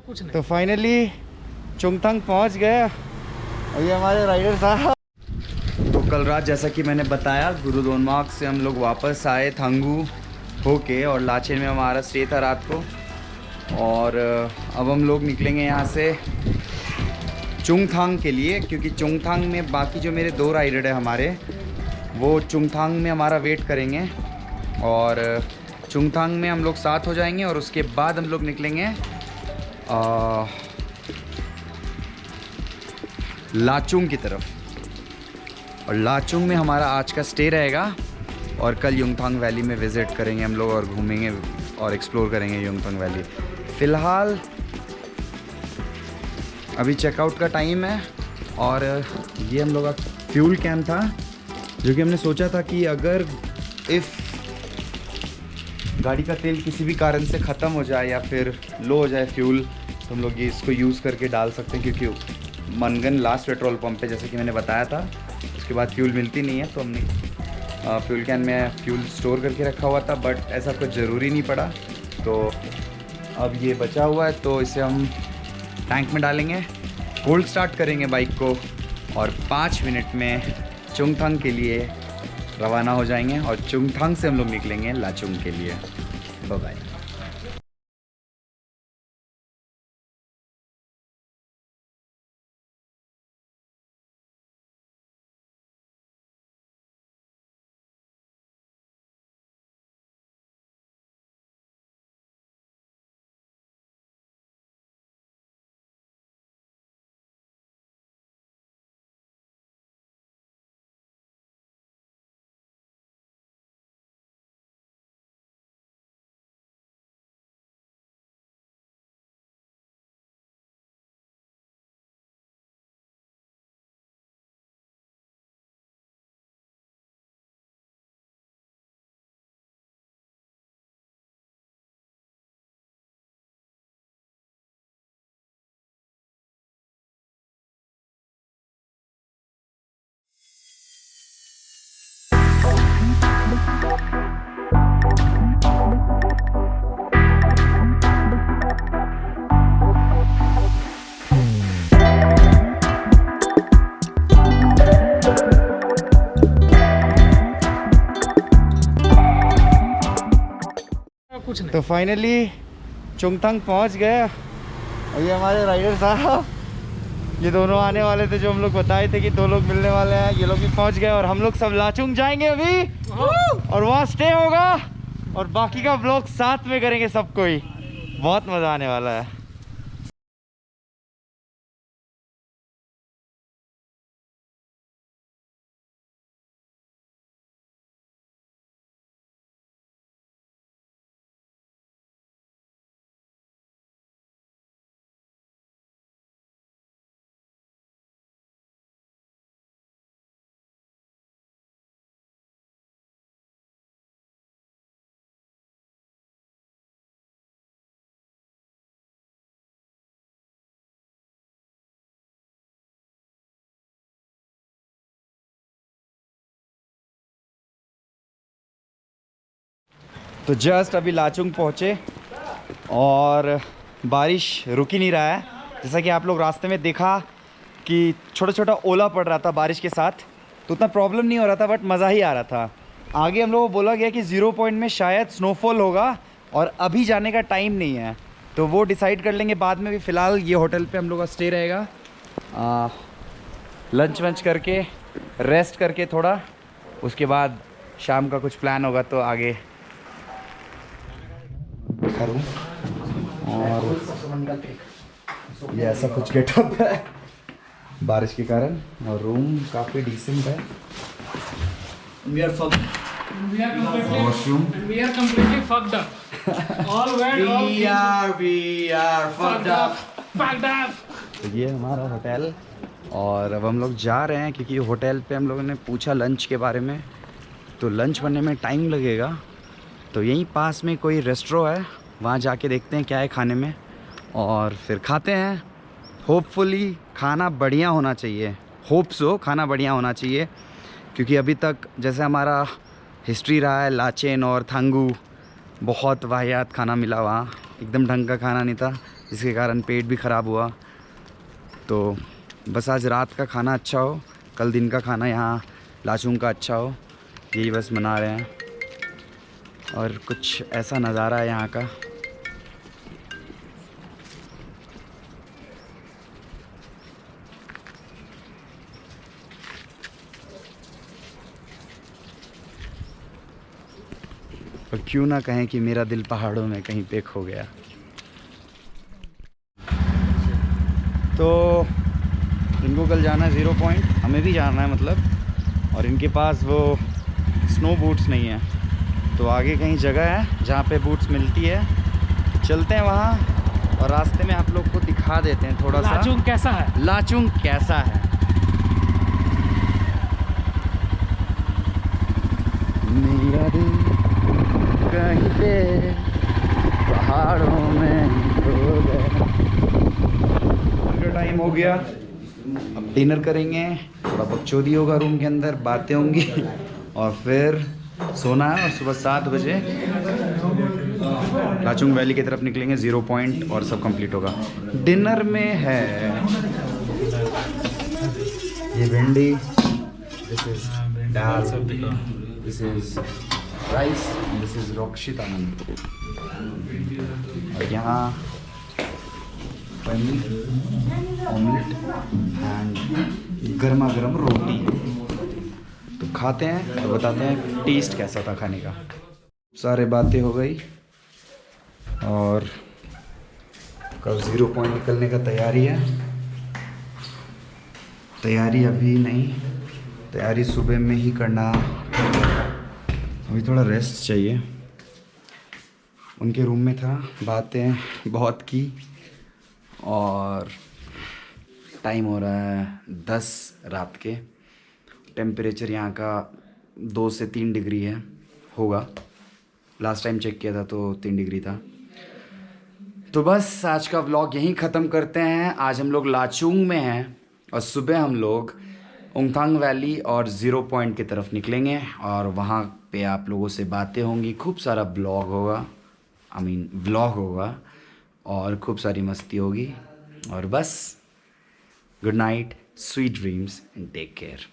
कुछ नहीं। तो फाइनली चुंगथांग पहुंच गए और ये हमारे राइडर साहब। तो कल रात जैसा कि मैंने बताया गुरुदोनमार्ग से हम लोग वापस आए थांगू होके, और लाचेन में हमारा स्टे था रात को। और अब हम लोग निकलेंगे यहाँ से चुंगथांग के लिए, क्योंकि चुंगथांग में बाकी जो मेरे 2 राइडर है हमारे, वो चुंगथांग में हमारा वेट करेंगे। और चुंगथांग में हम लोग साथ हो जाएंगे और उसके बाद हम लोग निकलेंगे लाचुंग की तरफ। और लाचुंग में हमारा आज का स्टे रहेगा और कल युमथांग वैली में विज़िट करेंगे हम लोग और घूमेंगे और एक्सप्लोर करेंगे युमथांग वैली। फ़िलहाल अभी चेकआउट का टाइम है और ये हम लोग का फ्यूल कैन था, जो कि हमने सोचा था कि अगर गाड़ी का तेल किसी भी कारण से ख़त्म हो जाए या फिर लो हो जाए फ्यूल, तो हम लोग ये इसको यूज़ करके डाल सकते हैं। क्योंकि मनगन लास्ट पेट्रोल पंप पे, जैसे कि मैंने बताया था, उसके बाद फ्यूल मिलती नहीं है, तो हमने फ्यूल कैन में फ्यूल स्टोर करके रखा हुआ था, बट ऐसा कुछ ज़रूरी नहीं पड़ा। तो अब ये बचा हुआ है तो इसे हम टैंक में डालेंगे, कोल्ड स्टार्ट करेंगे बाइक को और 5 मिनट में चुंगथांग के लिए रवाना हो जाएंगे। और चुंगथांग से हम लोग निकलेंगे लाचुंग के लिए। Bye bye. कुछ नहीं। तो फाइनली चुंगथांग पहुंच गए और ये हमारे राइडर साहब, ये दोनों आने वाले थे जो हम लोग बताए थे कि 2 लोग मिलने वाले हैं, ये लोग भी पहुंच गए। और हम लोग सब लाचुंग जाएंगे अभी और वहाँ स्टे होगा और बाकी का ब्लॉग साथ में करेंगे सब कोई। बहुत मज़ा आने वाला है। तो जस्ट अभी लाचुंग पहुँचे और बारिश रुक ही नहीं रहा है। जैसा कि आप लोग रास्ते में देखा कि छोटा छोटा ओला पड़ रहा था बारिश के साथ, तो उतना प्रॉब्लम नहीं हो रहा था, बट मज़ा ही आ रहा था। आगे हम लोगों को बोला गया कि 0 पॉइंट में शायद स्नोफॉल होगा और अभी जाने का टाइम नहीं है, तो वो डिसाइड कर लेंगे बाद में। भी फ़िलहाल ये होटल पे हम लोग का स्टे रहेगा। लंच वंच करके रेस्ट करके थोड़ा, उसके बाद शाम का कुछ प्लान होगा तो आगे करूँ। और ये ऐसा कुछ गेटअप है बारिश के कारण, और रूम काफ़ी डिसेंट है। Washroom We are completely fucked up. All wet, all we are fucked up। fucked up. तो ये हमारा होटल, और अब हम लोग जा रहे हैं क्योंकि होटल पे हम लोगों ने पूछा लंच के बारे में, तो लंच बनने में टाइम लगेगा। तो यहीं पास में कोई रेस्टोरेंट है, वहाँ जाके देखते हैं क्या है खाने में और फिर खाते हैं। होपफुली खाना बढ़िया होना चाहिए, होप सो खाना बढ़िया होना चाहिए, क्योंकि अभी तक जैसे हमारा हिस्ट्री रहा है लाचेन और थांगू, बहुत वाहियात खाना मिला वहाँ। एकदम ढंग का खाना नहीं था, जिसके कारण पेट भी ख़राब हुआ। तो बस आज रात का खाना अच्छा हो, कल दिन का खाना यहाँ लाचुंग का अच्छा हो, यही बस मना रहे हैं। और कुछ ऐसा नज़ारा है यहाँ का। और क्यों ना कहें कि मेरा दिल पहाड़ों में कहीं पे खो गया। तो इनको कल जाना है 0 पॉइंट, हमें भी जाना है मतलब। और इनके पास वो स्नो बूट्स नहीं है, तो आगे कहीं जगह है जहाँ पे बूट्स मिलती है, तो चलते हैं वहाँ और रास्ते में आप लोग को दिखा देते हैं थोड़ा सा लाचुंग कैसा है। लाचुंग कैसा है। मेरा दिल कहीं पे पहाड़ों में खो गया। टाइम हो गया, अब डिनर करेंगे, थोड़ा बकचोदी होगा रूम के अंदर, बातें होंगी और फिर सोना है। और सुबह 7 बजे लाचुंग वैली की तरफ निकलेंगे, 0 पॉइंट और सब कंप्लीट होगा। डिनर में है ये भिंडी, this is dal, this is rice, this is Rokshit Anand. और यहाँ पनीर ऑमलेट एंड गर्मा गर्म रोटी। तो खाते हैं और बताते हैं टेस्ट कैसा था खाने का। सारे बातें हो गई और कल 0 पॉइंट निकलने का तैयारी है। तैयारी अभी नहीं, तैयारी सुबह में ही करना। अभी थोड़ा रेस्ट चाहिए। उनके रूम में था, बातें बहुत की और टाइम हो रहा है 10 रात के। टेम्परेचर यहाँ का 2 से 3 डिग्री है, होगा। लास्ट टाइम चेक किया था तो 3 डिग्री था। तो बस आज का व्लॉग यहीं ख़त्म करते हैं। आज हम लोग लाचुंग में हैं और सुबह हम लोग उंगथांग वैली और 0 पॉइंट की तरफ निकलेंगे और वहाँ पे आप लोगों से बातें होंगी, खूब सारा ब्लॉग होगा, व्लॉग होगा और खूब सारी मस्ती होगी। और बस good night, sweet dreams and take care.